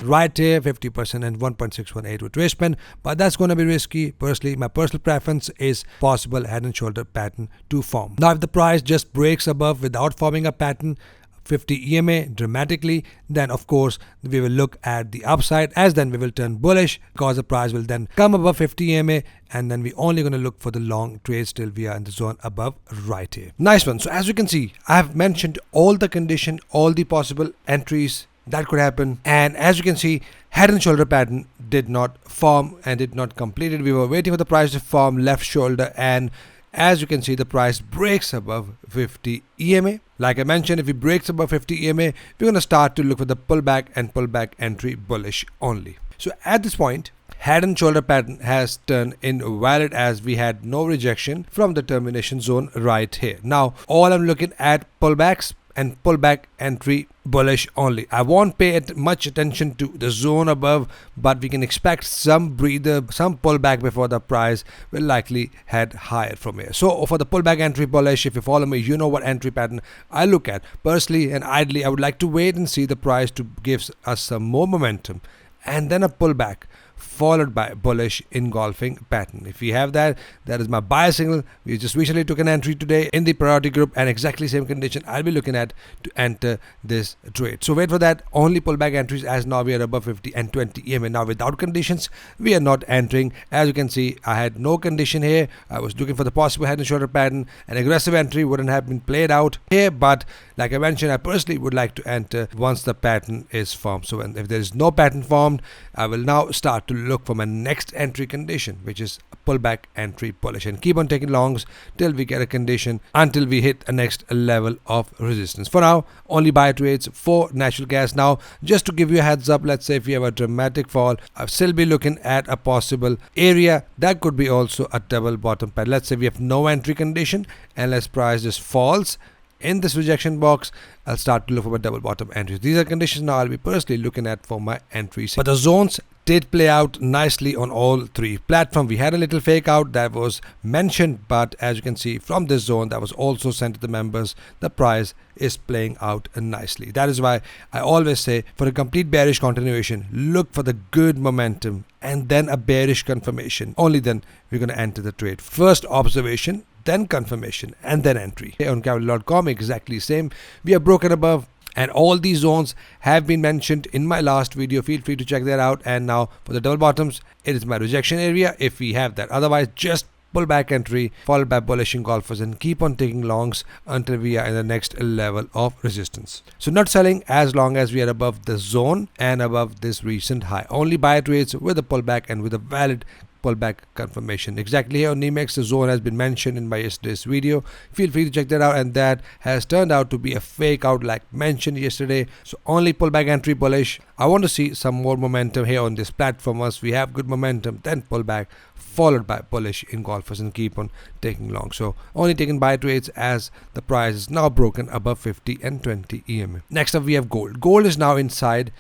right here, 50% and 1.618 retracement, but that's going to be risky. Personally, my personal preference is possible head and shoulder pattern to form. Now if the price just breaks above without forming a pattern 50 EMA dramatically, then of course we will look at the upside, as then we will turn bullish because the price will then come above 50 EMA, and then we're only going to look for the long trades till we are in the zone above right here. Nice one. So as you can see, I have mentioned all the condition, all the possible entries that could happen, and as you can see, head and shoulder pattern did not form and did not complete it. We were waiting for the price to form left shoulder, and as you can see, the price breaks above 50 EMA. Like I mentioned, if it breaks above 50 EMA, we're going to start to look for the pullback and pullback entry bullish only. So at this point, head and shoulder pattern has turned invalid as we had no rejection from the termination zone right here. Now, all I'm looking at pullbacks and pullback entry bullish only. I won't pay much attention to the zone above, but we can expect some breather, some pullback before the price will likely head higher from here. So for the pullback entry bullish, if you follow me, you know what entry pattern I look at. Personally and ideally, I would like to wait and see the price to give us some more momentum and then a pullback followed by bullish engulfing pattern. If we have that, that is my buy signal. We just recently took an entry today in the priority group, and exactly same condition I'll be looking at to enter this trade. So wait for that. Only pullback entries, as now we are above 50 and 20 EMA. Now without conditions, we are not entering. As you can see, I had no condition here. I was looking for the possible head and shoulder pattern. An aggressive entry wouldn't have been played out here, but like I mentioned, I personally would like to enter once the pattern is formed. So if there is no pattern formed, I will now start to look for my next entry condition, which is a pullback entry bullish, and keep on taking longs till we get a condition until we hit a next level of resistance. For now, only buy trades for natural gas. Now, just to give you a heads up, let's say if we have a dramatic fall, I'll still be looking at a possible area that could be also a double bottom pattern. Let's say we have no entry condition unless price just falls in this rejection box, I'll start to look for my double bottom entries. These are conditions now I'll be personally looking at for my entries. But the zones did play out nicely on all three platforms. We had a little fake out that was mentioned, but as you can see from this zone that was also sent to the members, the price is playing out nicely. That is why I always say, for a complete bearish continuation, look for the good momentum and then a bearish confirmation. Only then we're going to enter the trade. First observation, then confirmation, and then entry. Here on capital.com, exactly same. We are broken above, and all these zones have been mentioned in my last video. Feel free to check that out. And now for the double bottoms, it is my rejection area if we have that. Otherwise, just pullback entry followed by bullish engulfers, and keep on taking longs until we are in the next level of resistance. So not selling as long as we are above the zone and above this recent high. Only buy trades with a pullback and with a valid pullback confirmation. Exactly here on NEMEX, the zone has been mentioned in my yesterday's video. Feel free to check that out, and that has turned out to be a fake out like mentioned yesterday. So only pullback entry bullish. I want to see some more momentum here on this platform. Once we have good momentum, then pullback followed by bullish engulfers, and keep on taking long. So only taking buy trades as the price is now broken above 50 and 20 EMA. Next up we have gold. Gold is now inside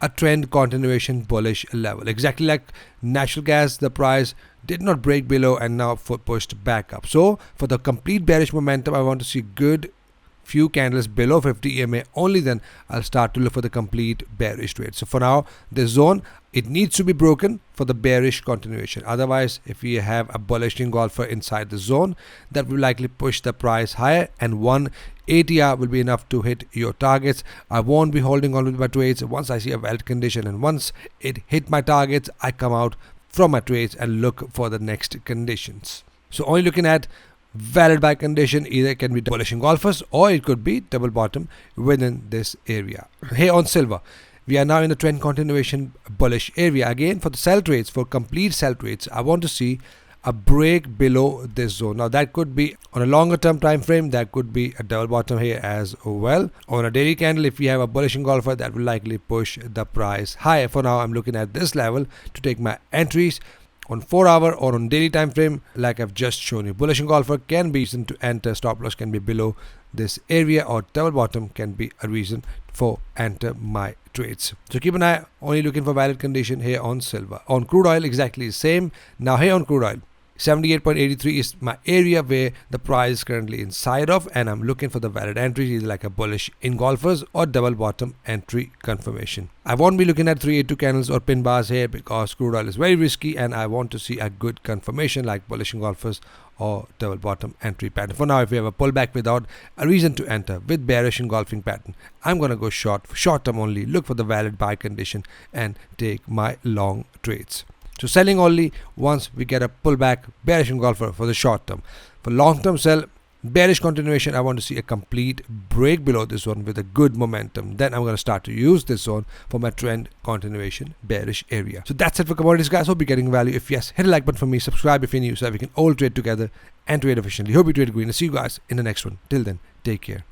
a trend continuation bullish level. Exactly like natural gas, the price did not break below and now pushed back up. So for the complete bearish momentum, I want to see good few candles below 50 EMA. Only then I'll start to look for the complete bearish trade. So for now, this zone, it needs to be broken for the bearish continuation. Otherwise, if we have a bullish engulfer inside the zone, that will likely push the price higher, and one ATR will be enough to hit your targets. I won't be holding on with my trades once I see a valid condition, and once it hit my targets, I come out from my trades and look for the next conditions. So only looking at valid buy condition. Either it can be bullish engulfers or it could be double bottom within this area. Here on silver, we are now in the trend continuation bullish area. Again, for the sell trades, for complete sell trades, I want to see a break below this zone. Now that could be on a longer term time frame, that could be a double bottom here as well. On a daily candle, if we have a bullish engulfer, that will likely push the price higher. For now, I'm looking at this level to take my entries. On 4 hour or on daily time frame, like I've just shown you, bullish engulfer can be reason to enter. Stop loss can be below this area, or double bottom can be a reason for enter my trades. So keep an eye, only looking for valid condition here on silver. On crude oil, exactly the same. Now here on crude oil, 78.83 is my area where the price is currently inside of, and I'm looking for the valid entries, either like a bullish engulfers or double bottom entry confirmation. I won't be looking at 382 candles or pin bars here because crude oil is very risky, and I want to see a good confirmation like bullish engulfers or double bottom entry pattern. For now, if we have a pullback without a reason to enter with bearish engulfing pattern, I'm going to go short for short term only, look for the valid buy condition and take my long trades. So selling only once we get a pullback, bearish engulfer for the short term. For long term sell, bearish continuation, I want to see a complete break below this one with a good momentum. Then I'm going to start to use this zone for my trend continuation bearish area. So that's it for commodities, guys. Hope you're getting value. If yes, hit a like button for me, subscribe if you're new so that we can all trade together and trade efficiently. Hope you trade green. I'll see you guys in the next one. Till then, take care.